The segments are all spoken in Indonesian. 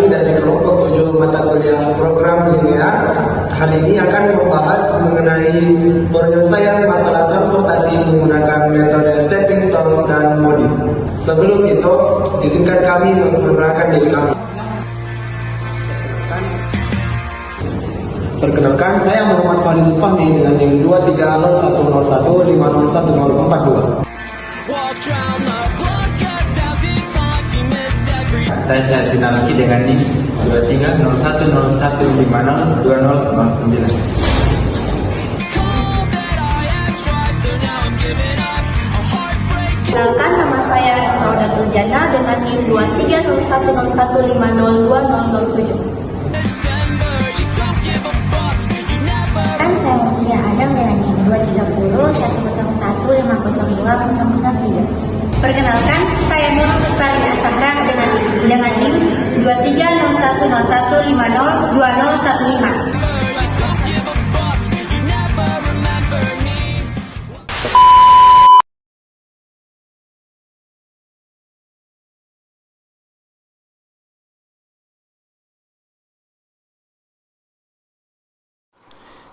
dari kelompok 7 mata kuliah program linear. Hal ini akan membahas mengenai penyelesaian masalah transportasi menggunakan metode stepping stones dan modi. Sebelum itu, izinkan kami memperkenalkan diri kami. Perkenalkan, saya Muhammad Farizul Fahmi dengan NIM 230101501042. Saya Cahaya Sinalaki dengan NIM 230101502009. Perkenalkan, nama saya Raudatul Jannah dengan NIM 230101502007. Saya Mutia Adam dengan NIM 23010150203. Perkenalkan, saya Nur Kusari Asahra dengan NIM 230101502015.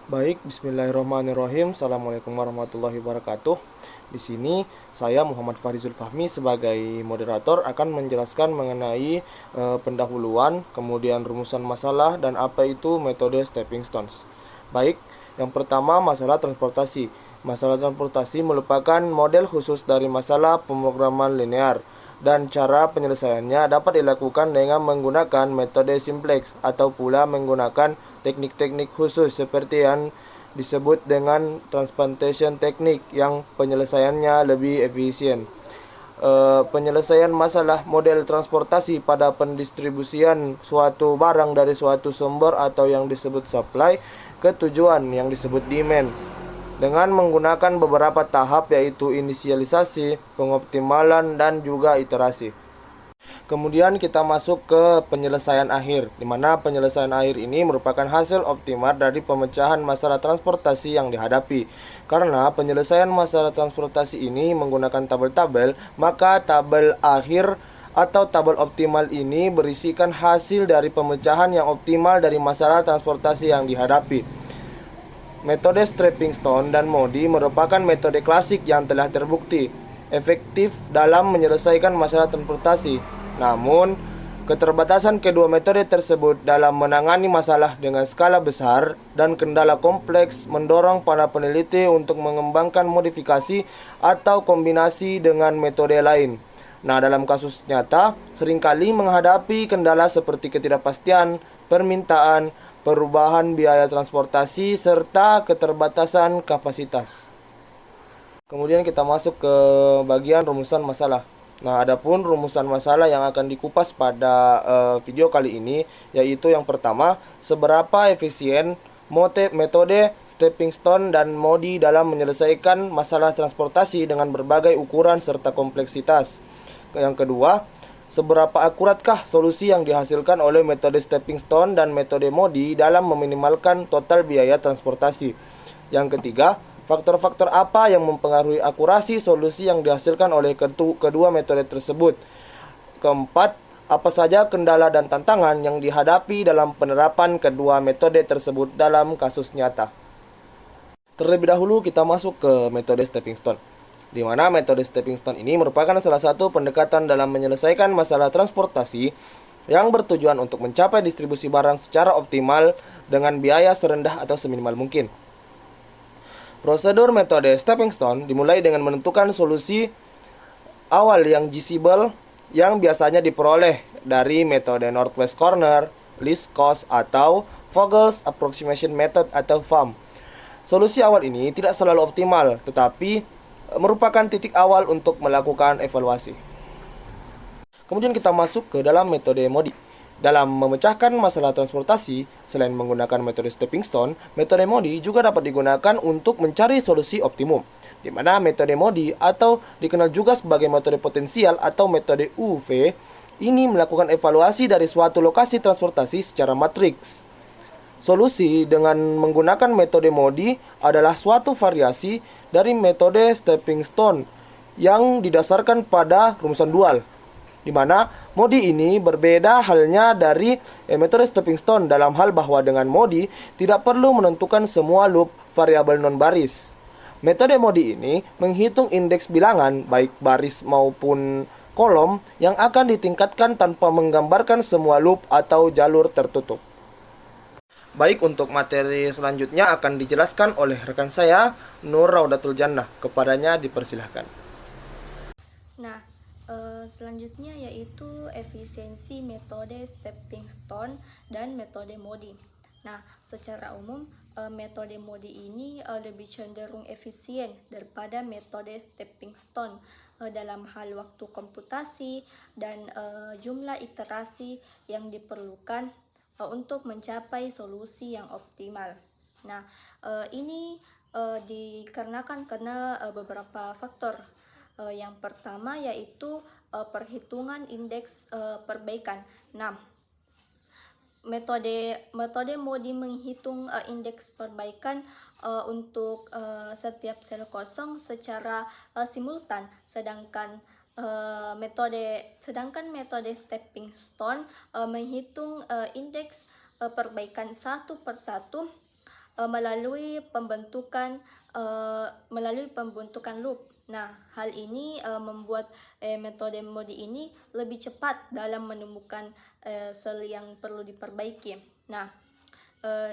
Baik, bismillahirrahmanirrahim. Assalamualaikum warahmatullahi wabarakatuh. Di sini saya Muhammad Farizul Fahmi sebagai moderator akan menjelaskan mengenai pendahuluan, kemudian rumusan masalah dan apa itu metode stepping stones. Baik, yang pertama masalah transportasi. Masalah transportasi merupakan model khusus dari masalah pemrograman linear dan cara penyelesaiannya dapat dilakukan dengan menggunakan metode simplex atau pula menggunakan teknik-teknik khusus seperti yang disebut dengan transplantation teknik yang penyelesaiannya lebih efisien. Penyelesaian masalah model transportasi pada pendistribusian suatu barang dari suatu sumber atau yang disebut supply ke tujuan yang disebut demand dengan menggunakan beberapa tahap yaitu inisialisasi, pengoptimalan, dan juga iterasi. Kemudian kita masuk ke penyelesaian akhir, di mana penyelesaian akhir ini merupakan hasil optimal dari pemecahan masalah transportasi yang dihadapi. Karena penyelesaian masalah transportasi ini menggunakan tabel-tabel, maka tabel akhir atau tabel optimal ini berisikan hasil dari pemecahan yang optimal dari masalah transportasi yang dihadapi. Metode stepping stone dan modi merupakan metode klasik yang telah terbukti efektif dalam menyelesaikan masalah transportasi. Namun, keterbatasan kedua metode tersebut dalam menangani masalah dengan skala besar dan kendala kompleks mendorong para peneliti untuk mengembangkan modifikasi atau kombinasi dengan metode lain. Nah, dalam kasus nyata, seringkali menghadapi kendala seperti ketidakpastian, permintaan, perubahan biaya transportasi, serta keterbatasan kapasitas. Kemudian kita masuk ke bagian rumusan masalah. Nah, adapun rumusan masalah yang akan dikupas pada video kali ini, yaitu yang pertama, seberapa efisien metode stepping stone dan modi dalam menyelesaikan masalah transportasi dengan berbagai ukuran serta kompleksitas. Yang kedua, seberapa akuratkah solusi yang dihasilkan oleh metode stepping stone dan metode modi dalam meminimalkan total biaya transportasi. Yang ketiga, faktor-faktor apa yang mempengaruhi akurasi solusi yang dihasilkan oleh kedua metode tersebut. Keempat, apa saja kendala dan tantangan yang dihadapi dalam penerapan kedua metode tersebut dalam kasus nyata. Terlebih dahulu kita masuk ke metode stepping stone, di mana metode stepping stone ini merupakan salah satu pendekatan dalam menyelesaikan masalah transportasi yang bertujuan untuk mencapai distribusi barang secara optimal dengan biaya serendah atau seminimal mungkin. Prosedur metode stepping stone dimulai dengan menentukan solusi awal yang feasible yang biasanya diperoleh dari metode Northwest Corner, Least Cost, atau Vogel's Approximation Method atau FAM. Solusi awal ini tidak selalu optimal, tetapi merupakan titik awal untuk melakukan evaluasi. Kemudian kita masuk ke dalam metode modi. Dalam memecahkan masalah transportasi, selain menggunakan metode stepping stone, metode modi juga dapat digunakan untuk mencari solusi optimum, di mana metode modi atau dikenal juga sebagai metode potensial atau metode UV ini melakukan evaluasi dari suatu lokasi transportasi secara matriks. Solusi dengan menggunakan metode modi adalah suatu variasi dari metode stepping stone yang didasarkan pada rumusan dual. di mana MODI ini berbeda halnya dari metode stepping stone dalam hal bahwa dengan MODI tidak perlu menentukan semua loop variabel non-baris. Metode MODI ini menghitung indeks bilangan baik baris maupun kolom yang akan ditingkatkan tanpa menggambarkan semua loop atau jalur tertutup. Baik, untuk materi selanjutnya akan dijelaskan oleh rekan saya, Nur Raudatul Jannah. Kepadanya dipersilahkan. Nah, selanjutnya yaitu efisiensi metode stepping stone dan metode MODI. Nah, secara umum metode MODI ini lebih cenderung efisien daripada metode stepping stone dalam hal waktu komputasi dan jumlah iterasi yang diperlukan untuk mencapai solusi yang optimal. Nah, ini dikarenakan karena beberapa faktor. Yang pertama yaitu perhitungan indeks perbaikan. Nah, metode MODI menghitung indeks perbaikan untuk setiap sel kosong secara simultan, sedangkan metode stepping stone menghitung indeks perbaikan satu persatu melalui pembentukan loop. Nah, hal ini membuat metode MODI ini lebih cepat dalam menemukan sel yang perlu diperbaiki. Nah,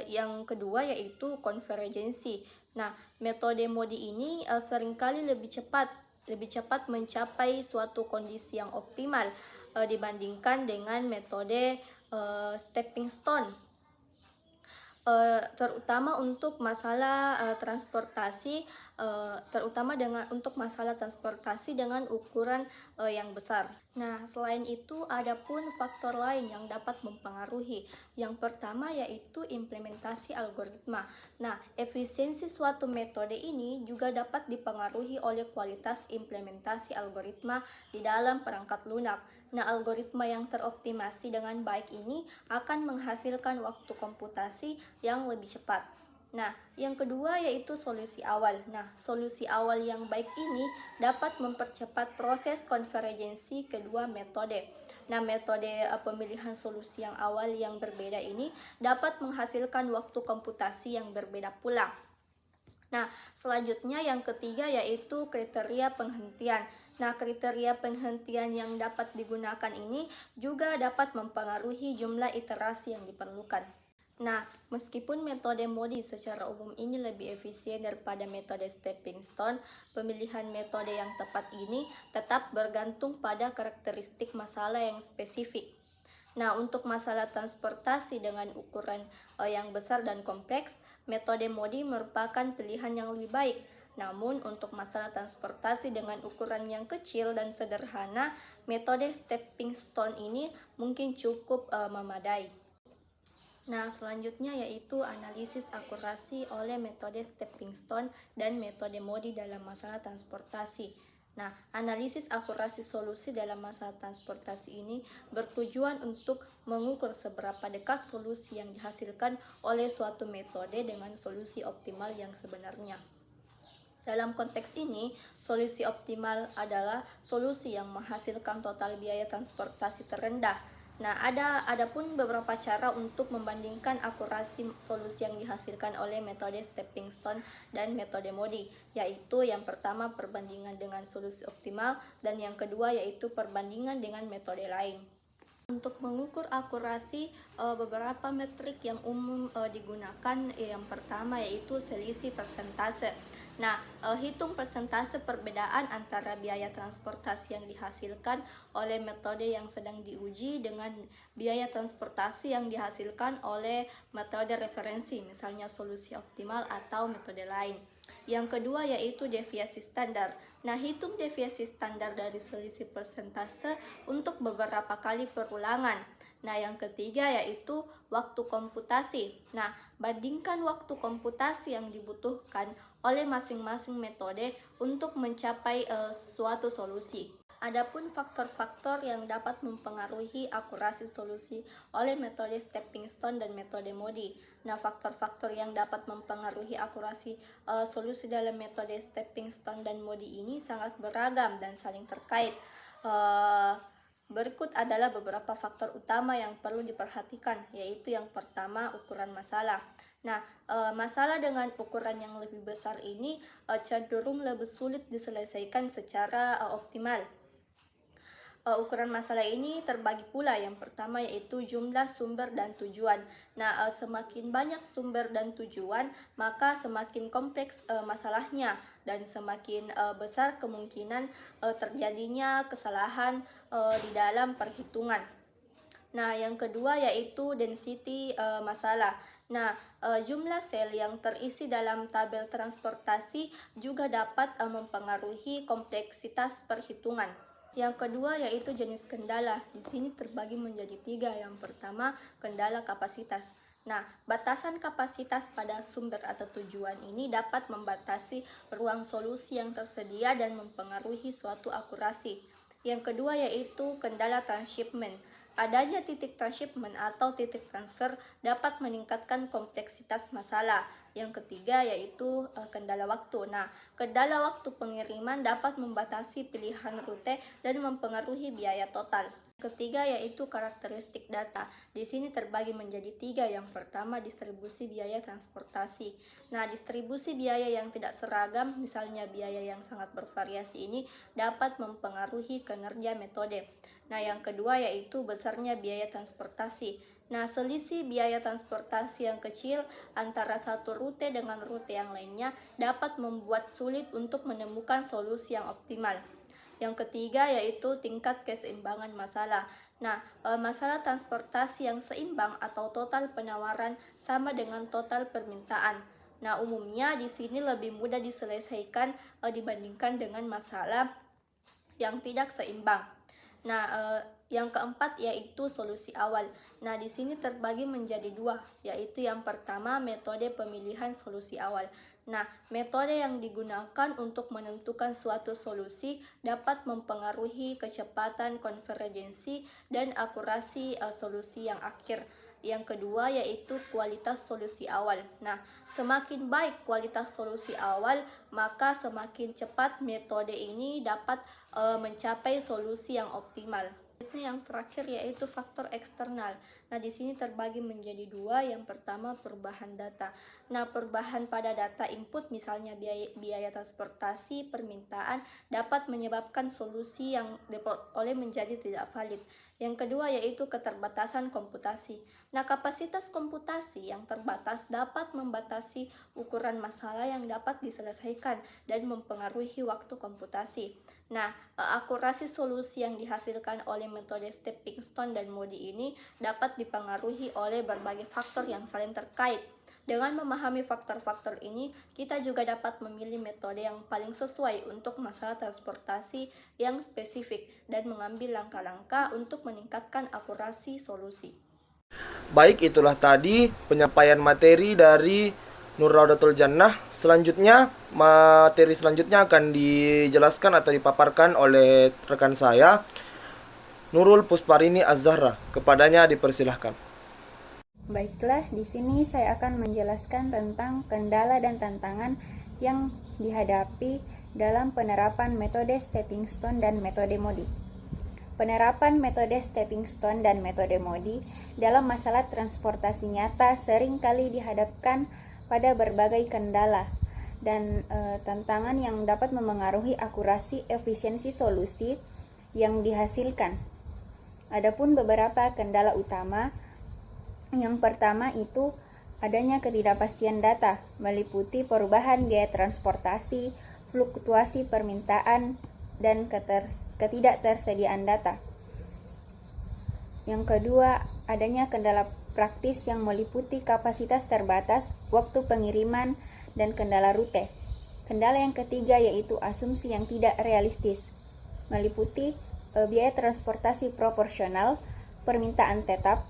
yang kedua yaitu konvergensi. Nah, metode MODI ini seringkali lebih cepat mencapai suatu kondisi yang optimal dibandingkan dengan metode stepping stone. Terutama untuk masalah transportasi, untuk masalah transportasi dengan ukuran yang besar. Nah, selain itu ada pun faktor lain yang dapat mempengaruhi. Yang pertama yaitu implementasi algoritma. Nah, efisiensi suatu metode ini juga dapat dipengaruhi oleh kualitas implementasi algoritma di dalam perangkat lunak. Nah, algoritma yang teroptimasi dengan baik ini akan menghasilkan waktu komputasi yang lebih cepat. Nah, yang kedua yaitu solusi awal. Nah, solusi awal yang baik ini dapat mempercepat proses konvergensi kedua metode. Nah, metode pemilihan solusi yang awal yang berbeda ini dapat menghasilkan waktu komputasi yang berbeda pula. Nah, selanjutnya yang ketiga yaitu kriteria penghentian. Nah, kriteria penghentian yang dapat digunakan ini juga dapat mempengaruhi jumlah iterasi yang diperlukan. Nah, meskipun metode MODI secara umum ini lebih efisien daripada metode stepping stone, pemilihan metode yang tepat ini tetap bergantung pada karakteristik masalah yang spesifik. Nah, untuk masalah transportasi dengan ukuran yang besar dan kompleks, metode MODI merupakan pilihan yang lebih baik. Namun, untuk masalah transportasi dengan ukuran yang kecil dan sederhana, metode stepping stone ini mungkin cukup memadai. Nah, selanjutnya yaitu analisis akurasi oleh metode stepping stone dan metode MODI dalam masalah transportasi. Nah, analisis akurasi solusi dalam masalah transportasi ini bertujuan untuk mengukur seberapa dekat solusi yang dihasilkan oleh suatu metode dengan solusi optimal yang sebenarnya. Dalam konteks ini, solusi optimal adalah solusi yang menghasilkan total biaya transportasi terendah. Nah, ada pun beberapa cara untuk membandingkan akurasi solusi yang dihasilkan oleh metode stepping stone dan metode MODI, yaitu yang pertama perbandingan dengan solusi optimal dan yang kedua yaitu perbandingan dengan metode lain. Untuk mengukur akurasi, beberapa metrik yang umum digunakan, yang pertama yaitu selisih persentase. Nah, hitung persentase perbedaan antara biaya transportasi yang dihasilkan oleh metode yang sedang diuji dengan biaya transportasi yang dihasilkan oleh metode referensi, misalnya solusi optimal atau metode lain. Yang kedua yaitu deviasi standar. Nah, hitung deviasi standar dari selisih persentase untuk beberapa kali perulangan. Nah, yang ketiga yaitu waktu komputasi. Nah, bandingkan waktu komputasi yang dibutuhkan oleh masing-masing metode untuk mencapai suatu solusi. Adapun faktor-faktor yang dapat mempengaruhi akurasi solusi oleh metode stepping stone dan metode MODI. Nah, faktor-faktor yang dapat mempengaruhi akurasi solusi dalam metode stepping stone dan MODI ini sangat beragam dan saling terkait. Berikut adalah beberapa faktor utama yang perlu diperhatikan, yaitu yang pertama ukuran masalah. Nah, masalah dengan ukuran yang lebih besar ini cenderung lebih sulit diselesaikan secara optimal. Ukuran masalah ini terbagi pula. Yang pertama yaitu jumlah sumber dan tujuan. Nah, semakin banyak sumber dan tujuan, maka semakin kompleks masalahnya dan semakin besar kemungkinan terjadinya kesalahan di dalam perhitungan. Nah, yang kedua yaitu density masalah. Nah, jumlah sel yang terisi dalam tabel transportasi juga dapat mempengaruhi kompleksitas perhitungan. Yang kedua yaitu jenis kendala. Di sini terbagi menjadi 3. Yang pertama, kendala kapasitas. Nah, batasan kapasitas pada sumber atau tujuan ini dapat membatasi ruang solusi yang tersedia dan mempengaruhi suatu akurasi. Yang kedua yaitu kendala transshipment. Adanya titik transshipment atau titik transfer dapat meningkatkan kompleksitas masalah. Yang ketiga yaitu kendala waktu. Nah, kendala waktu pengiriman dapat membatasi pilihan rute dan mempengaruhi biaya total. Ketiga yaitu karakteristik data. Di sini terbagi menjadi 3. Yang pertama, distribusi biaya transportasi. Nah, distribusi biaya yang tidak seragam, misalnya biaya yang sangat bervariasi ini dapat mempengaruhi kinerja metode. Nah, yang kedua yaitu besarnya biaya transportasi. Nah, selisih biaya transportasi yang kecil antara satu rute dengan rute yang lainnya dapat membuat sulit untuk menemukan solusi yang optimal. Yang ketiga yaitu tingkat keseimbangan masalah. Nah, masalah transportasi yang seimbang atau total penawaran sama dengan total permintaan. Nah, umumnya di sini lebih mudah diselesaikan dibandingkan dengan masalah yang tidak seimbang. Nah, yang keempat yaitu solusi awal. Nah, di sini terbagi menjadi 2, yaitu yang pertama metode pemilihan solusi awal. Nah, metode yang digunakan untuk menentukan suatu solusi dapat mempengaruhi kecepatan konvergensi dan akurasi solusi yang akhir. Yang kedua yaitu kualitas solusi awal. Nah, semakin baik kualitas solusi awal, maka semakin cepat metode ini dapat mencapai solusi yang optimal. Yang terakhir yaitu faktor eksternal. Nah, di sini terbagi menjadi 2. Yang pertama, perubahan data. Nah, perubahan pada data input, misalnya biaya transportasi, permintaan, dapat menyebabkan solusi yang diperoleh menjadi tidak valid. Yang kedua yaitu keterbatasan komputasi. Nah, kapasitas komputasi yang terbatas dapat membatasi ukuran masalah yang dapat diselesaikan dan mempengaruhi waktu komputasi. Nah, akurasi solusi yang dihasilkan oleh metode stepping stone dan Modi ini dapat dipengaruhi oleh berbagai faktor yang saling terkait. Dengan memahami faktor-faktor ini, kita juga dapat memilih metode yang paling sesuai untuk masalah transportasi yang spesifik dan mengambil langkah-langkah untuk meningkatkan akurasi solusi. Baik, itulah tadi penyampaian materi dari Nur Raudatul Jannah. Selanjutnya, materi selanjutnya akan dijelaskan atau dipaparkan oleh rekan saya, Nurul Pusparini Az-Zahra. Kepadanya dipersilahkan. Baiklah, di sini saya akan menjelaskan tentang kendala dan tantangan yang dihadapi dalam penerapan metode stepping stone dan metode Modi. Penerapan metode stepping stone dan metode Modi dalam masalah transportasi nyata sering kali dihadapkan pada berbagai kendala dan tantangan yang dapat memengaruhi akurasi efisiensi solusi yang dihasilkan. Adapun beberapa kendala utama. Yang pertama itu adanya ketidakpastian data, meliputi perubahan biaya transportasi, fluktuasi permintaan, dan ketidaktersediaan data. Yang kedua, adanya kendala praktis yang meliputi kapasitas terbatas, waktu pengiriman, dan kendala rute. Kendala yang ketiga yaitu asumsi yang tidak realistis, meliputi biaya transportasi proporsional, permintaan tetap,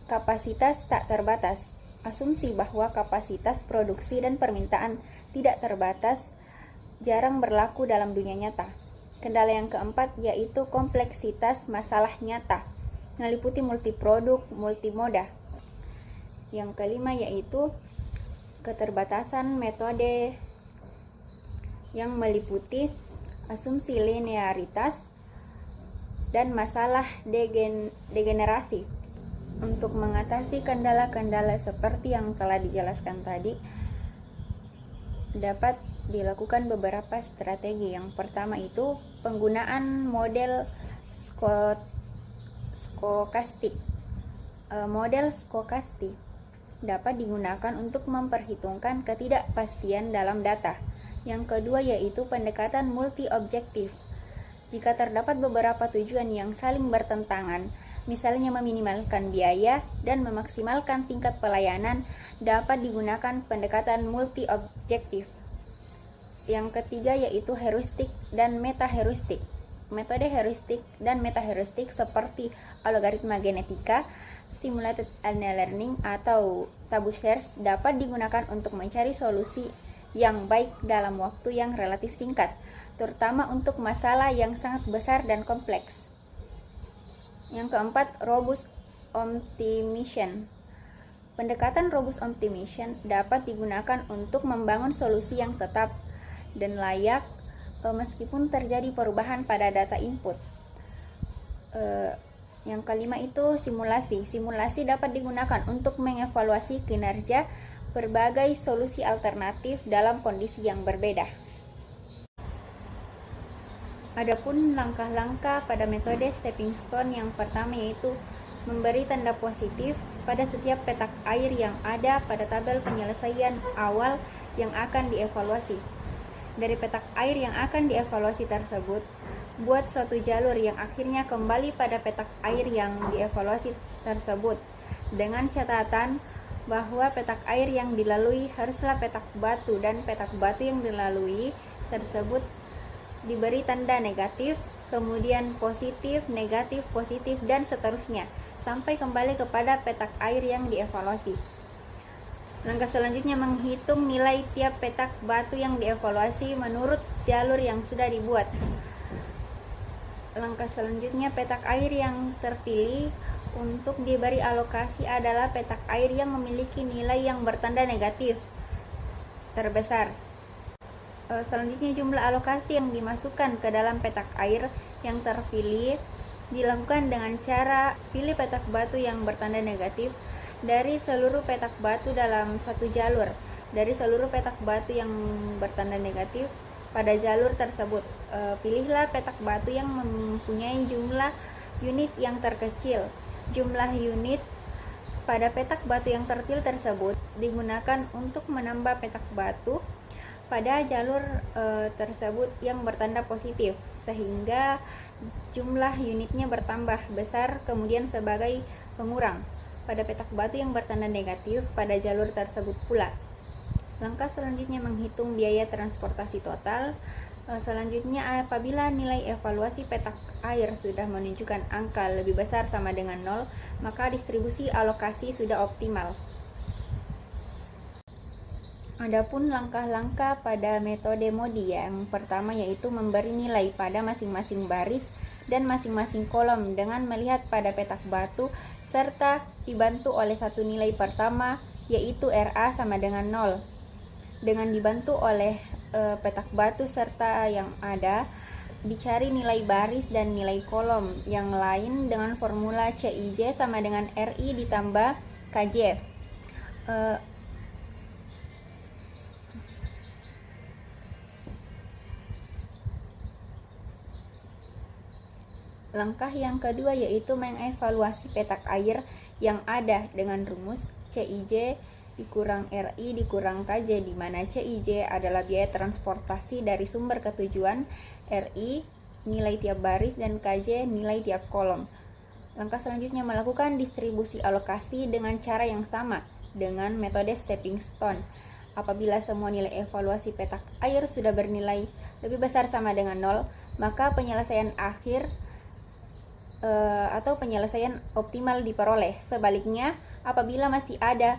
kapasitas tak terbatas. Asumsi bahwa kapasitas produksi dan permintaan tidak terbatas jarang berlaku dalam dunia nyata. Kendala yang keempat yaitu kompleksitas masalah nyata, meliputi multiproduk, multimoda. Yang kelima yaitu keterbatasan metode yang meliputi asumsi linearitas, dan masalah degenerasi. Untuk mengatasi kendala-kendala seperti yang telah dijelaskan tadi, dapat dilakukan beberapa strategi. Yang pertama itu penggunaan model skokastik. Model skokastik dapat digunakan untuk memperhitungkan ketidakpastian dalam data. Yang kedua yaitu pendekatan multi-objektif. Jika terdapat beberapa tujuan yang saling bertentangan, misalnya meminimalkan biaya dan memaksimalkan tingkat pelayanan, dapat digunakan pendekatan multi-objektif. Yang ketiga yaitu heuristik dan meta-heuristik. Metode heuristik dan meta-heuristik seperti algoritma genetika, simulated learning, atau tabu shares dapat digunakan untuk mencari solusi yang baik dalam waktu yang relatif singkat, terutama untuk masalah yang sangat besar dan kompleks. Yang keempat, robust optimization. Pendekatan robust optimization dapat digunakan untuk membangun solusi yang tetap dan layak meskipun terjadi perubahan pada data input. Yang kelima itu simulasi. Simulasi dapat digunakan untuk mengevaluasi kinerja berbagai solusi alternatif dalam kondisi yang berbeda. Adapun langkah-langkah pada metode stepping stone, yang pertama yaitu memberi tanda positif pada setiap petak air yang ada pada tabel penyelesaian awal yang akan dievaluasi. Dari petak air yang akan dievaluasi tersebut, buat suatu jalur yang akhirnya kembali pada petak air yang dievaluasi tersebut, dengan catatan bahwa petak air yang dilalui haruslah petak batu, dan petak batu yang dilalui tersebut diberi tanda negatif, kemudian positif, negatif, positif, dan seterusnya, sampai kembali kepada petak air yang dievaluasi. Langkah selanjutnya menghitung nilai tiap petak batu yang dievaluasi menurut jalur yang sudah dibuat. Langkah selanjutnya, petak air yang terpilih untuk diberi alokasi adalah petak air yang memiliki nilai yang bertanda negatif terbesar. Selanjutnya, jumlah alokasi yang dimasukkan ke dalam petak air yang terpilih dilakukan dengan cara pilih petak batu yang bertanda negatif dari seluruh petak batu dalam satu jalur. Dari seluruh petak batu yang bertanda negatif pada jalur tersebut, pilihlah petak batu yang mempunyai jumlah unit yang terkecil. Jumlah unit pada petak batu yang terpilih tersebut digunakan untuk menambah petak batu pada jalur tersebut yang bertanda positif, sehingga jumlah unitnya bertambah besar, kemudian sebagai pengurang pada petak batu yang bertanda negatif pada jalur tersebut pula. Langkah selanjutnya menghitung biaya transportasi total. Selanjutnya, apabila nilai evaluasi petak air sudah menunjukkan angka lebih besar sama dengan 0, maka distribusi alokasi sudah optimal. Adapun langkah-langkah pada metode MODI, yang pertama yaitu memberi nilai pada masing-masing baris dan masing-masing kolom dengan melihat pada petak batu serta dibantu oleh satu nilai pertama yaitu RA sama dengan 0. Dengan dibantu oleh petak batu serta yang ada, dicari nilai baris dan nilai kolom yang lain dengan formula CIJ sama dengan RI ditambah KJ. Langkah yang kedua yaitu mengevaluasi petak air yang ada dengan rumus CIJ dikurang RI dikurang KJ, di mana CIJ adalah biaya transportasi dari sumber ke tujuan, RI nilai tiap baris, dan KJ nilai tiap kolom. Langkah selanjutnya melakukan distribusi alokasi dengan cara yang sama dengan metode stepping stone. Apabila semua nilai evaluasi petak air sudah bernilai lebih besar sama dengan 0, maka penyelesaian akhir atau penyelesaian optimal diperoleh. Sebaliknya, apabila masih ada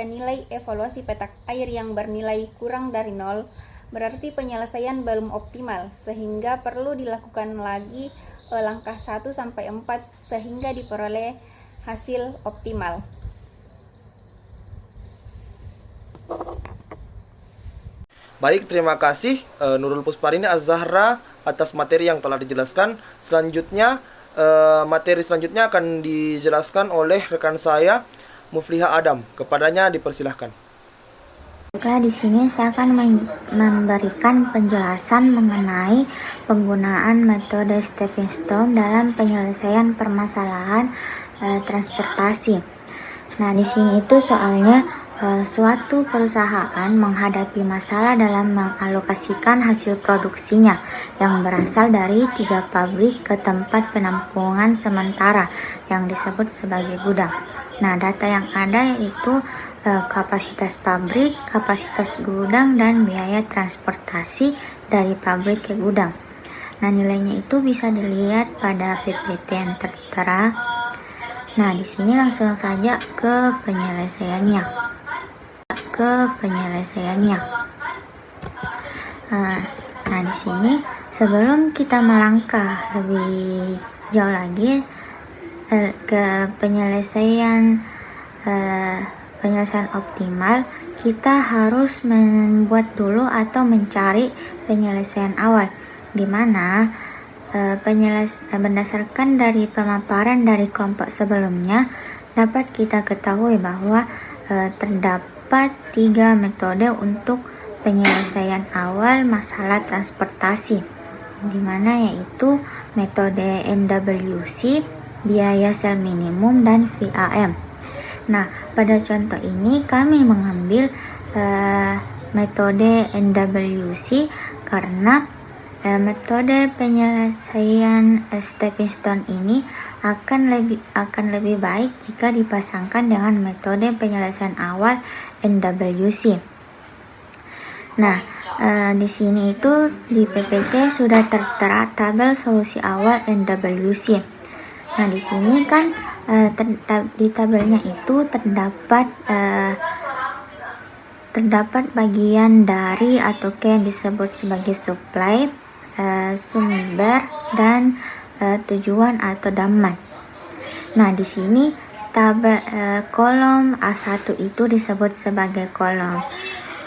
nilai evaluasi petak air yang bernilai kurang dari 0, berarti penyelesaian belum optimal, sehingga perlu dilakukan lagi langkah 1 sampai 4 sehingga diperoleh hasil optimal. Baik, terima kasih Nurul Pusparini Az-Zahra atas materi yang telah dijelaskan. Selanjutnya materi selanjutnya akan dijelaskan oleh rekan saya Mufliha Adam. Kepadanya dipersilahkan. Baiklah, di sini saya akan memberikan penjelasan mengenai penggunaan metode stepping stone dalam penyelesaian permasalahan transportasi. Nah, di sini itu soalnya suatu perusahaan menghadapi masalah dalam mengalokasikan hasil produksinya yang berasal dari 3 pabrik ke tempat penampungan sementara yang disebut sebagai gudang. Nah, data yang ada yaitu kapasitas pabrik, kapasitas gudang, dan biaya transportasi dari pabrik ke gudang. Nah, nilainya itu bisa dilihat pada PPT yang tertera. Nah, di sini langsung saja ke penyelesaiannya. Nah, di sini sebelum kita melangkah lebih jauh lagi ke penyelesaian optimal, kita harus membuat dulu atau mencari penyelesaian awal, di mana berdasarkan dari pemaparan dari kelompok sebelumnya dapat kita ketahui bahwa terdapat 3 metode untuk penyelesaian awal masalah transportasi, di mana yaitu metode MWC, biaya sel minimum, dan VAM. Nah, pada contoh ini kami mengambil metode NWC karena metode penyelesaian stepping stone ini akan lebih baik jika dipasangkan dengan metode penyelesaian awal NWC. Nah, di sini itu di PPT sudah tertera tabel solusi awal NWC. Nah, di sini kan di tabelnya itu terdapat bagian dari atau yang disebut sebagai supply, sumber, dan tujuan atau demand. Nah, di sini tabel kolom A1 itu disebut sebagai kolom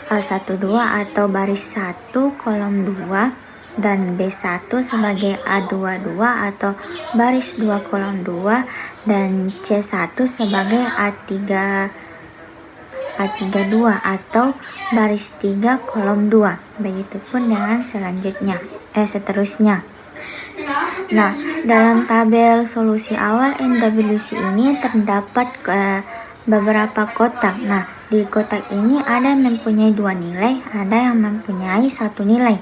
A12 atau baris 1 kolom 2, dan B1 sebagai A22 atau baris 2 kolom 2, dan C1 sebagai A32 atau baris 3 kolom 2. Begitupun dengan seterusnya. Nah, dalam tabel solusi awal NWC ini terdapat beberapa kotak. Nah, di kotak ini ada yang mempunyai 2 nilai, ada yang mempunyai 1 nilai.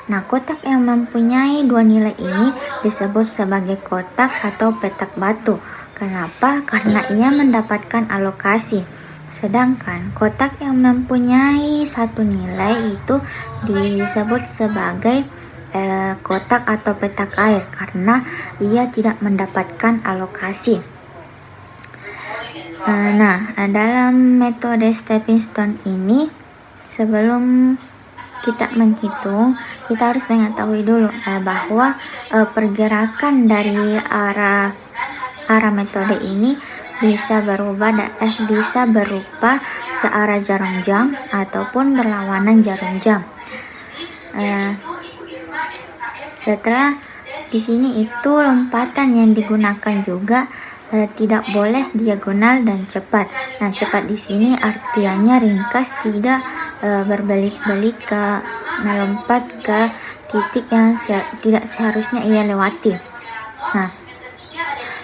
Nah, kotak yang mempunyai 2 nilai ini disebut sebagai kotak atau petak batu. Kenapa? Karena ia mendapatkan alokasi. Sedangkan kotak yang mempunyai 1 nilai itu disebut sebagai kotak atau petak air karena ia tidak mendapatkan alokasi. Nah, dalam metode stepping stone ini, sebelum kita menghitung, kita harus mengetahui dulu bahwa pergerakan dari arah metode ini bisa berupa searah jarum jam ataupun berlawanan jarum jam. Setelah di sini itu lompatan yang digunakan juga tidak boleh diagonal dan cepat. Nah, cepat di sini artinya ringkas, tidak berbelit-belit melompat ke titik yang tidak seharusnya ia lewati. Nah,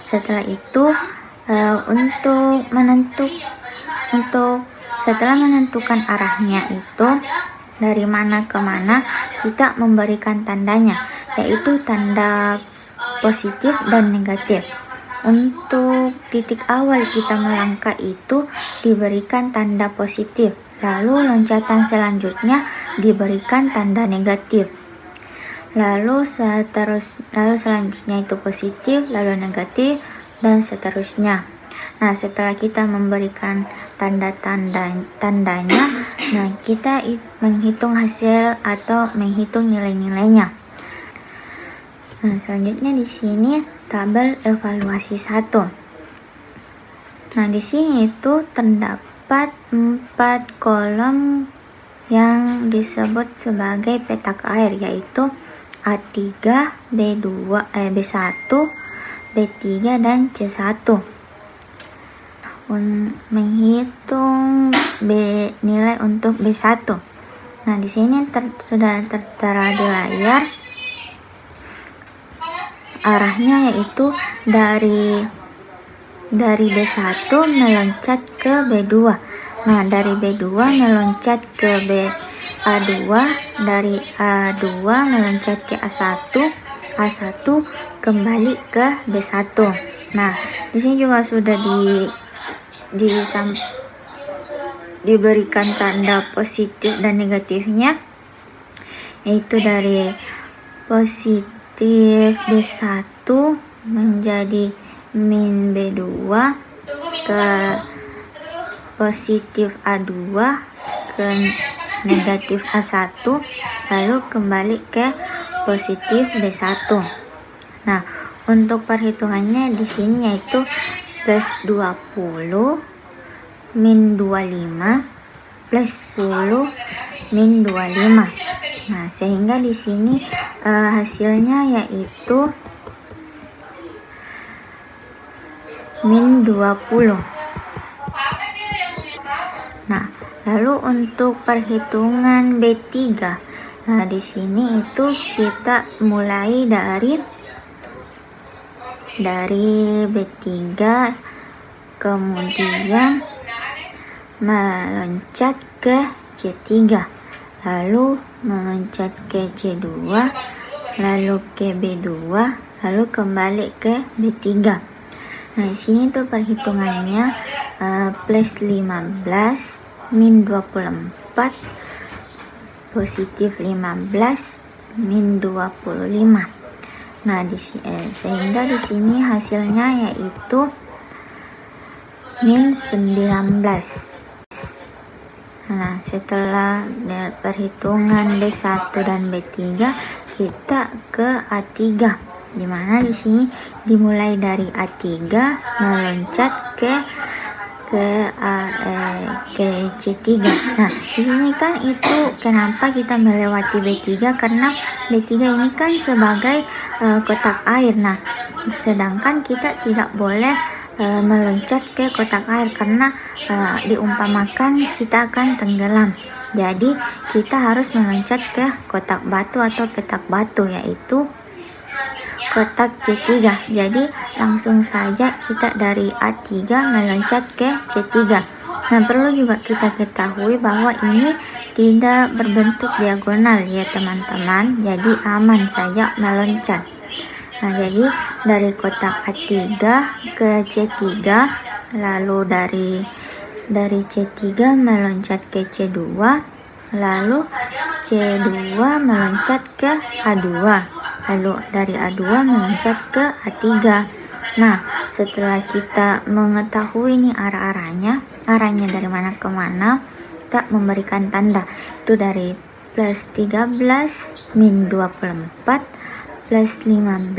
setelah itu setelah menentukan arahnya itu dari mana ke mana, kita memberikan tandanya, yaitu tanda positif dan negatif. Untuk titik awal kita melangkah itu diberikan tanda positif, lalu loncatan selanjutnya diberikan tanda negatif, lalu selanjutnya itu positif, lalu negatif, dan seterusnya. Nah, setelah kita memberikan tandanya, nah kita menghitung hasil atau menghitung nilai-nilainya. Nah, selanjutnya di sini tabel evaluasi 1. Nah, di sini itu terdapat 4 kolom yang disebut sebagai petak air, yaitu A3, B2, B1, B3, dan C1. Menghitung nilai untuk B1. Nah, di sini sudah tertera di layar arahnya, yaitu dari B1 meloncat ke B2. Nah, dari B2 meloncat ke A2, dari A2 meloncat ke A1, A1 kembali ke B1. Nah, di sini juga sudah diberikan tanda positif dan negatifnya, yaitu dari positif B1 menjadi min B2 ke positif A2 ke negatif A1, lalu kembali ke positif B1. Nah, untuk perhitungannya di sini yaitu plus 20 min 25 plus 10 min 25. Nah, sehingga di sini hasilnya yaitu min 20. Nah, lalu untuk perhitungan B3. Nah, di sini itu kita mulai dari B3, kemudian meloncat ke C3, lalu meloncat ke C2, lalu ke B2, lalu kembali ke B3. Nah, di sini tuh perhitungannya plus 15 min 24 positif 15 min 25. Nah, sehingga di sini hasilnya yaitu min 19. Nah, setelah perhitungan B1 dan B3, kita ke A3, dimana di sini dimulai dari A3 meloncat ke C3. Nah, di sini kan itu kenapa kita melewati B3, karena B3 ini kan sebagai kotak air. Nah, sedangkan kita tidak boleh meloncat ke kotak air karena diumpamakan kita akan tenggelam. Jadi kita harus meloncat ke kotak batu atau petak batu, yaitu kotak C3. Jadi langsung saja kita dari A3 meloncat ke C3. Nah, perlu juga kita ketahui bahwa ini tidak berbentuk diagonal ya teman-teman, jadi aman saja meloncat. Nah, jadi dari kotak A3 ke C3, lalu dari C3 meloncat ke C2, lalu C2 meloncat ke A2, lalu dari A2 meloncat ke A3. Nah, setelah kita mengetahui nih arahnya dari mana ke mana, kita memberikan tanda itu dari plus 13 min 24 plus 15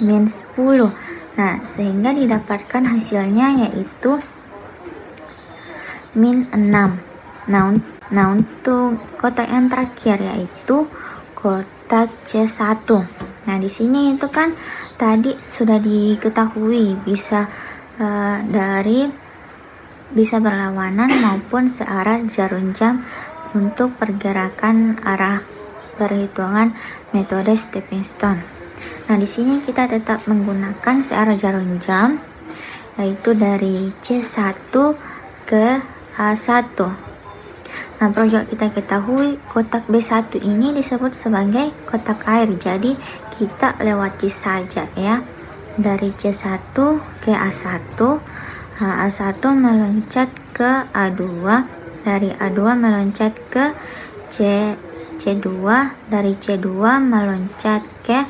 min 10. Nah, sehingga didapatkan hasilnya yaitu min 6. Nah, untuk kotak yang terakhir yaitu kotak C1. Nah, di sini itu kan tadi sudah diketahui bisa bisa berlawanan maupun searah jarum jam untuk pergerakan arah perhitungan metode stepping stone. Nah, di sini kita tetap menggunakan searah jarum jam, yaitu dari C1 ke A1. Nah, perlu juga kita ketahui kotak B1 ini disebut sebagai kotak air, jadi kita lewati saja ya. Dari C1 ke A1, A1 meloncat ke A2, dari A2 meloncat ke C2, dari C2 meloncat ke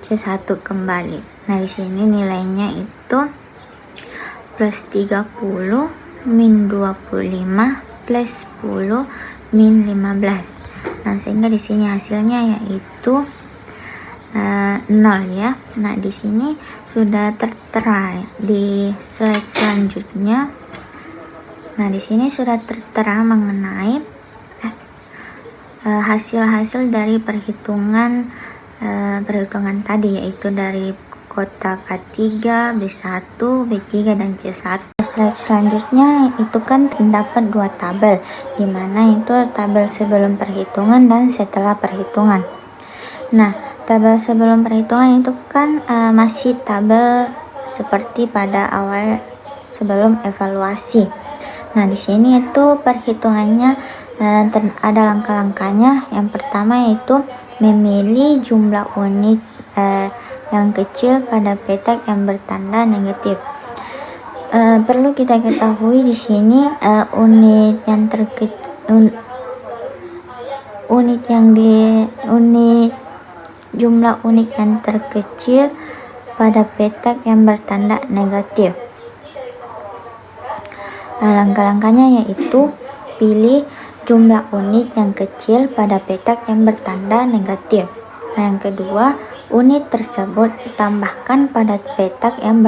C1 kembali. Nah, di sini nilainya itu plus 30 min 25 plus 10 min 15. Nah, sehingga di sini hasilnya yaitu 0 ya. Nah, di sini sudah tertera di slide selanjutnya. Nah, di sini sudah tertera mengenai hasil-hasil dari perhitungan tadi, yaitu dari kotak A3, B1, B3, dan C1. Slide selanjutnya itu kan terdapat dua tabel, di mana itu tabel sebelum perhitungan dan setelah perhitungan. Nah, tabel sebelum perhitungan itu kan masih tabel seperti pada awal sebelum evaluasi. Nah, di sini itu perhitungannya ada langkah-langkahnya. Yang pertama yaitu memilih jumlah unit yang kecil pada petak yang bertanda negatif. Perlu kita ketahui di sini jumlah unit yang terkecil pada petak yang bertanda negatif. Nah, langkah-langkahnya yaitu pilih jumlah unit yang kecil pada petak yang bertanda negatif. Nah, yang kedua, unit tersebut tambahkan pada petak yang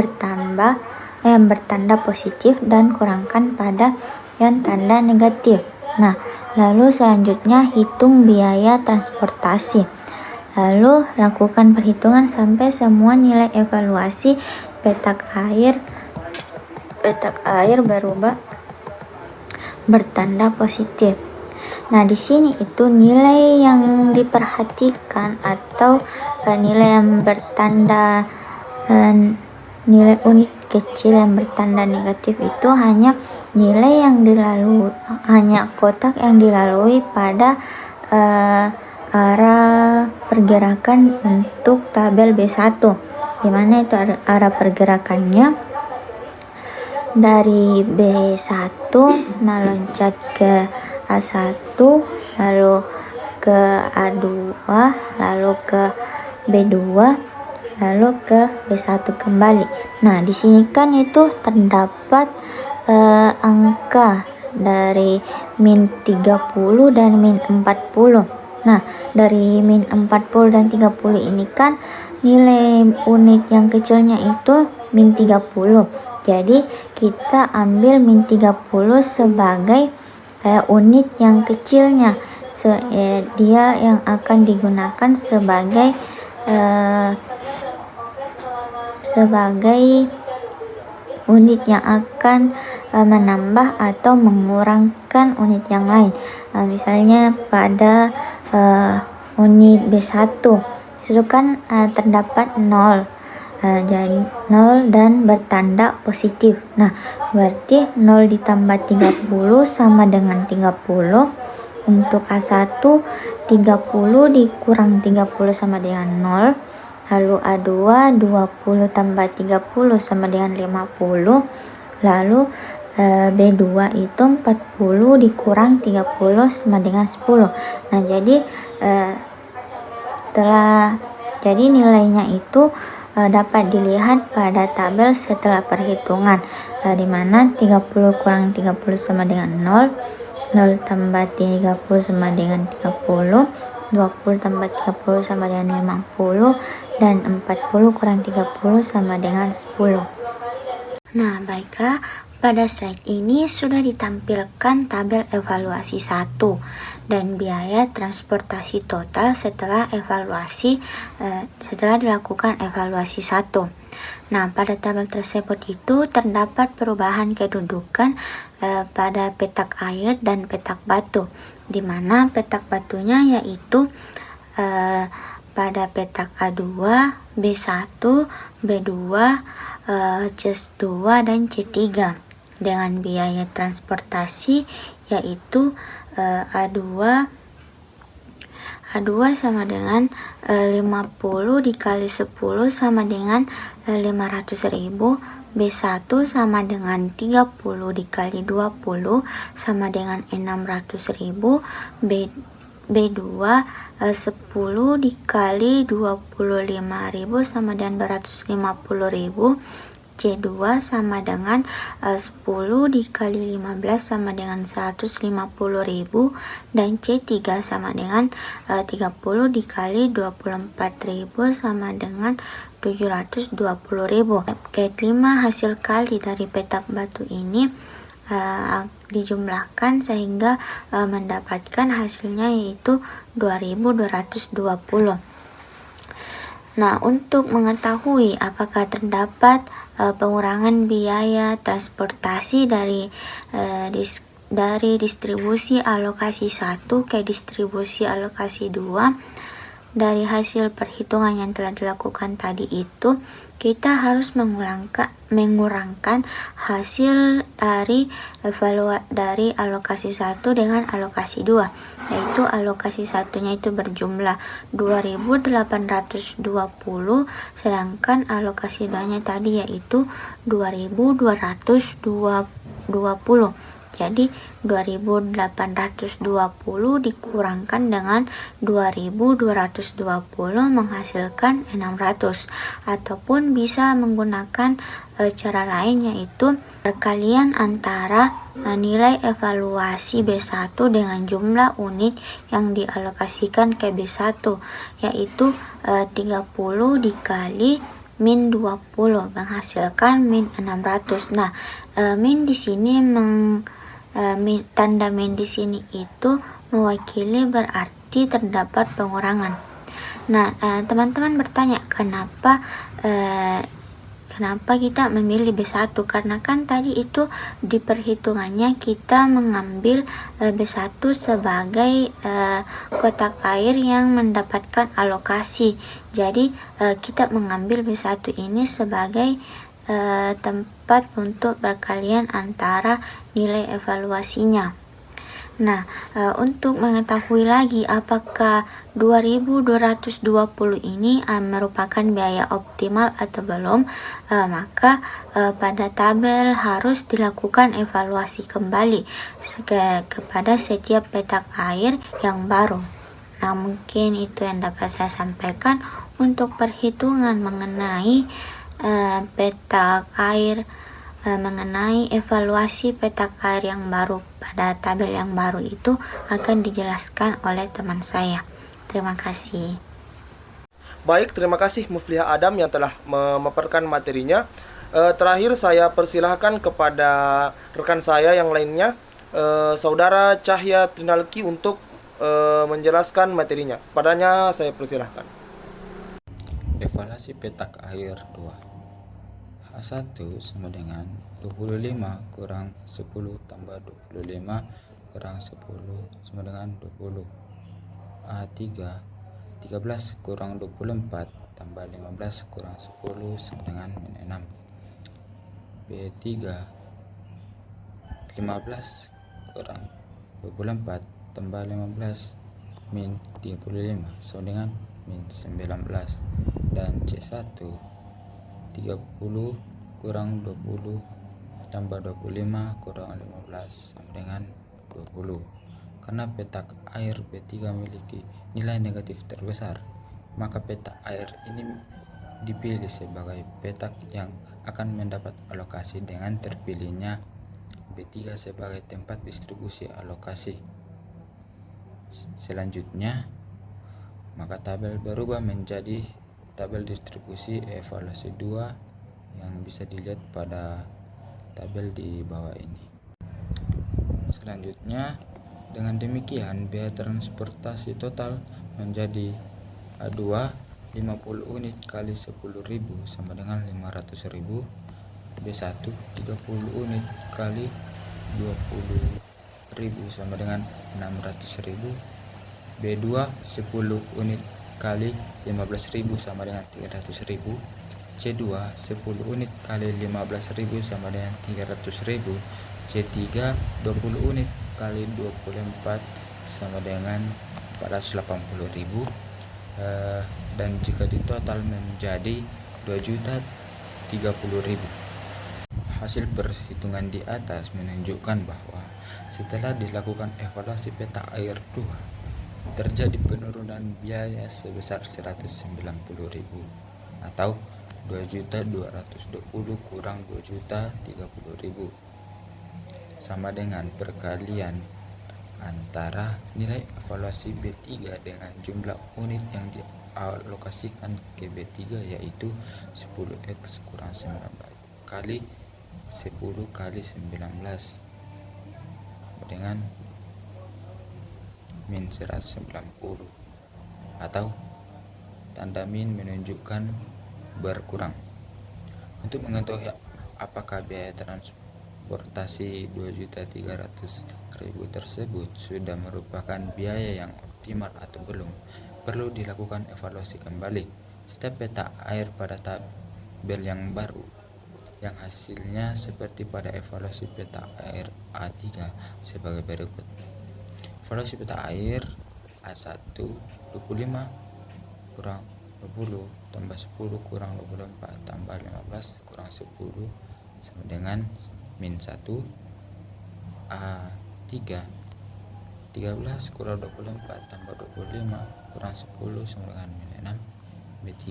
bertanda positif dan kurangkan pada yang tanda negatif. Nah, lalu selanjutnya hitung biaya transportasi. Lalu lakukan perhitungan sampai semua nilai evaluasi petak air berubah bertanda positif. Nah, di sini itu nilai yang diperhatikan atau nilai yang bertanda nilai unit kecil yang bertanda negatif itu hanya nilai yang hanya kotak yang dilalui pada arah pergerakan untuk tabel B1, di mana itu arah pergerakannya dari B1 meloncat ke A1, lalu ke A2, lalu ke B2, lalu ke B1 kembali. Nah, di sini kan itu terdapat angka dari min 30 dan min 40. Nah, dari min 40 dan 30 ini kan nilai unit yang kecilnya itu min 30. Jadi kita ambil min 30 sebagai unit yang kecilnya. Dia yang akan digunakan sebagai unit yang akan menambah atau mengurangkan unit yang lain. Misalnya pada unit B1 itu kan terdapat 0, jadi 0 dan bertanda positif. Nah, berarti 0 ditambah 30 sama dengan 30. Untuk A1 30 dikurang 30 sama dengan 0. Lalu A2 20 tambah 30 sama dengan 50. Lalu B2 itu 40 dikurang 30 sama dengan 10. Nah, jadi nilainya itu dapat dilihat pada tabel setelah perhitungan, di mana 30 kurang 30 sama dengan 0, 0 tambah 30 sama dengan 30, 20 tambah 30 sama dengan 50, dan 40 kurang 30 sama dengan 10. Nah, baiklah, pada slide ini sudah ditampilkan tabel evaluasi 1 dan biaya transportasi total setelah dilakukan evaluasi 1. Nah, pada tabel tersebut itu terdapat perubahan kedudukan pada petak air dan petak batu, di mana petak batunya yaitu pada petak A2, B1, B2, C2, dan C3 dengan biaya transportasi yaitu A2 sama dengan 50 dikali 10 sama dengan 500.000, B1 sama dengan 30 dikali 20 sama dengan 600.000, B2 10 dikali 25.000 sama dengan 250.000, C2 sama dengan 10 dikali 15 sama dengan 150.000, dan C3 sama dengan 30 dikali 24.000 sama dengan 720.000. Kelima hasil kali dari petak batu ini dijumlahkan sehingga mendapatkan hasilnya yaitu 2220. Nah, untuk mengetahui apakah terdapat pengurangan biaya transportasi dari distribusi alokasi 1 ke distribusi alokasi 2, dari hasil perhitungan yang telah dilakukan tadi itu, kita harus mengurangkan hasil dari alokasi 1 dengan alokasi 2, yaitu alokasi satunya itu berjumlah 2820, sedangkan alokasi 2-nya tadi yaitu 2220. Jadi 2820 dikurangkan dengan 2220 menghasilkan 600, ataupun bisa menggunakan cara lain, yaitu perkalian antara nilai evaluasi B1 dengan jumlah unit yang dialokasikan ke B1, yaitu 30 dikali min 20 menghasilkan min 600. Nah, min di sini tanda min di sini itu mewakili berarti terdapat pengurangan. Nah, teman-teman bertanya kenapa kita memilih B1? Karena kan tadi itu di perhitungannya kita mengambil B1 sebagai kotak air yang mendapatkan alokasi. Jadi kita mengambil B1 ini sebagai tempat untuk perkalian antara nilai evaluasinya. Nah, untuk mengetahui lagi apakah 2220 ini merupakan biaya optimal atau belum, maka pada tabel harus dilakukan evaluasi kembali kepada setiap petak air yang baru. Nah, mungkin itu yang dapat saya sampaikan untuk perhitungan mengenai petak air, mengenai evaluasi petak air yang baru pada tabel yang baru itu akan dijelaskan oleh teman saya. Terima kasih. Baik, terima kasih Muflihah Adam yang telah memaparkan materinya. Terakhir saya persilahkan kepada rekan saya yang lainnya, Saudara Cahya Trinalki, untuk menjelaskan materinya. Padanya saya persilahkan. Evaluasi petak air 2. H1 sama dengan 25 kurang 10 tambah 25 kurang 10 sama dengan 20. A3 13 kurang 24 tambah 15 kurang 10 sama dengan min 6. B3 15 kurang 24 tambah 15 min 35 sama dengan min 19. Dan C1 30 kurang 20 tambah 25 kurang 15 sama dengan 20. Karena petak air B3 memiliki nilai negatif terbesar, maka petak air ini dipilih sebagai petak yang akan mendapat alokasi dengan terpilihnya B3 sebagai tempat distribusi alokasi. Selanjutnya, maka tabel berubah menjadi tabel distribusi evaluasi 2 yang bisa dilihat pada tabel di bawah ini. Selanjutnya, dengan demikian biaya transportasi total menjadi A2 50 unit kali 10.000 sama dengan 500.000, B1 30 unit kali 20.000 sama dengan 600.000, B2 10 unit kali 15.000 sama dengan 300.000, C2 10 unit kali 15.000 sama dengan 300.000, C3 20 unit kali 24 sama dengan 480.000, dan jika ditotal menjadi 2.030.000. Hasil perhitungan di atas menunjukkan bahwa setelah dilakukan evaluasi petak air 2, terjadi penurunan biaya sebesar 190.000 atau 2.220 kurang 2.030.000, sama dengan perkalian antara nilai evaluasi B3 dengan jumlah unit yang dialokasikan ke B3, yaitu 10x kurang 19 kali 10 kali 19 dengan min 190, atau tanda min menunjukkan berkurang. Untuk mengetahui apakah biaya transportasi 2.300.000 tersebut sudah merupakan biaya yang optimal atau belum, perlu dilakukan evaluasi kembali setiap peta air pada tabel yang baru, yang hasilnya seperti pada evaluasi peta air A3 sebagai berikut. Evaluasi peta air A1 25 kurang 20 tambah 10 kurang 24 tambah 15 kurang 10 sama dengan min 1. A3 13 kurang 24 tambah 25 kurang 10 sama dengan min 6. B3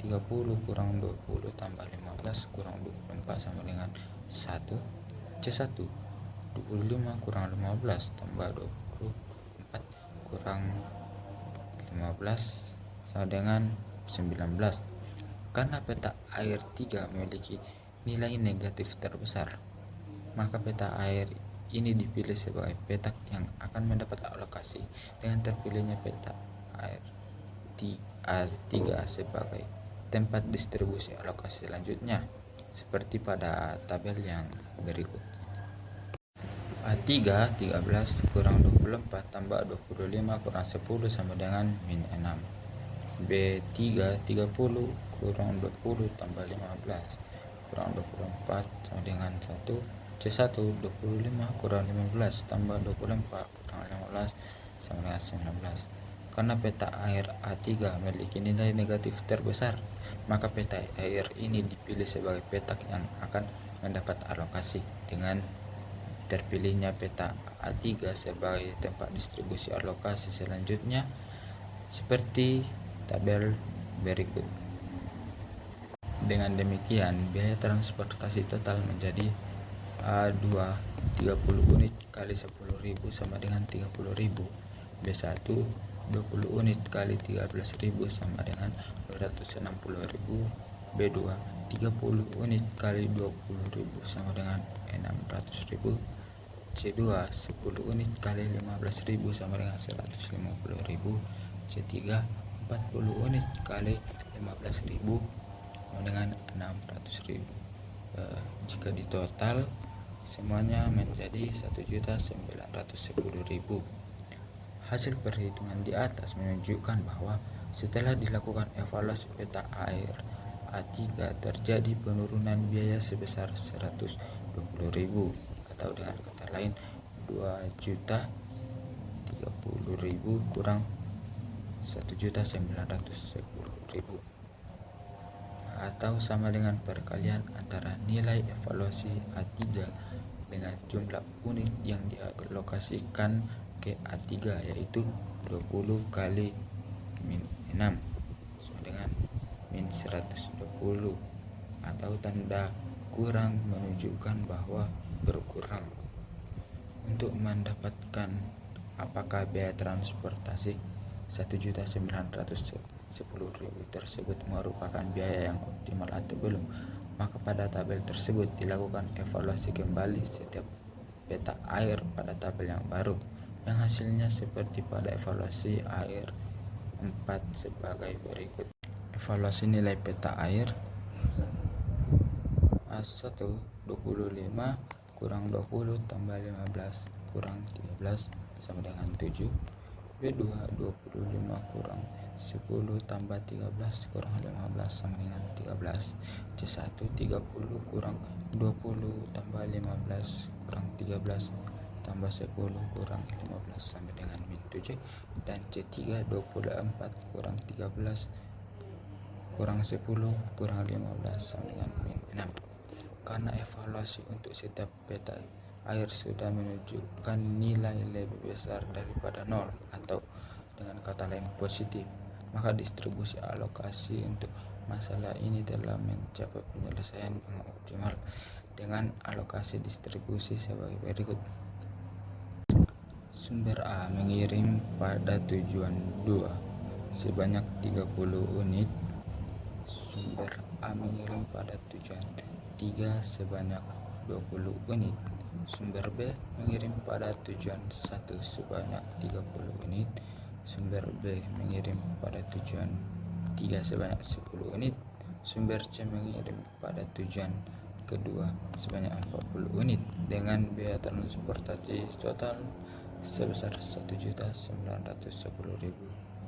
30 kurang 20 tambah 15 kurang 24 sama dengan 1. C1 25 kurang 15 tambah 24 kurang 15 sama dengan 19. Karena peta air 3 memiliki nilai negatif terbesar, maka peta air ini dipilih sebagai petak yang akan mendapat alokasi dengan terpilihnya peta air A3 sebagai tempat distribusi alokasi selanjutnya seperti pada tabel yang berikut. A3 13 kurang 24 tambah 25 kurang 10 sama dengan min 6. B3 30 kurang 20 tambah 15 kurang 24 sama dengan 1. C1 25 kurang 15 tambah 24 kurang 15 sama dengan 19. Karena peta air A3 memiliki nilai negatif terbesar, maka peta air ini dipilih sebagai petak yang akan mendapat alokasi dengan terpilihnya peta A3 sebagai tempat distribusi alokasi selanjutnya seperti tabel berikut. Dengan demikian, biaya transportasi total menjadi A2 30 unit kali 10.000 sama dengan 30.000. B1 20 unit kali 13.000 sama dengan 260.000. B2 30 unit kali 20.000 sama dengan 600.000. C2 10 unit kali 15.000 sama dengan 150.000. C3 40 unit kali 15.000 sama dengan 600.000. Jika ditotal semuanya menjadi 1.910.000. Hasil perhitungan di atas menunjukkan bahwa setelah dilakukan evaluasi peta air A3 terjadi penurunan biaya sebesar 120.000, atau dengan kata lain 2.030.000 kurang 1.910.000, atau sama dengan perkalian antara nilai evaluasi A3 dengan jumlah unit yang dialokasikan ke A3, yaitu 20 kali min 6 sama dengan min 120, atau tanda kurang menunjukkan bahwa berkurang. Untuk mendapatkan apakah biaya transportasi 1.910.000 tersebut merupakan biaya yang optimal atau belum, maka pada tabel tersebut dilakukan evaluasi kembali setiap peta air pada tabel yang baru, yang hasilnya seperti pada evaluasi air 4 sebagai berikut. Evaluasi nilai peta air A1 25 kurang 20 tambah 15 kurang 13 sama dengan 7. B2 25 kurang 10 tambah 13 kurang 15 sama dengan 13. C1 30 kurang 20 tambah 15 kurang 13 tambah 10 kurang 15 sama dengan min 7. Dan C3 24 kurang 13 kurang 10 kurang 15 sama dengan min 6. Karena evaluasi untuk setiap peta air sudah menunjukkan nilai lebih besar daripada 0, atau dengan kata lain positif, maka distribusi alokasi untuk masalah ini telah mencapai penyelesaian yang optimal dengan alokasi distribusi sebagai berikut. Sumber A mengirim pada tujuan 2 sebanyak 30 unit. Sumber A mengirim pada tujuan 3 sebanyak 20 unit. Sumber B mengirim pada tujuan 1 sebanyak 30 unit. Sumber B mengirim pada tujuan 3 sebanyak 10 unit. Sumber C mengirim pada tujuan kedua sebanyak 40 unit dengan biaya transportasi total sebesar 1.910.000.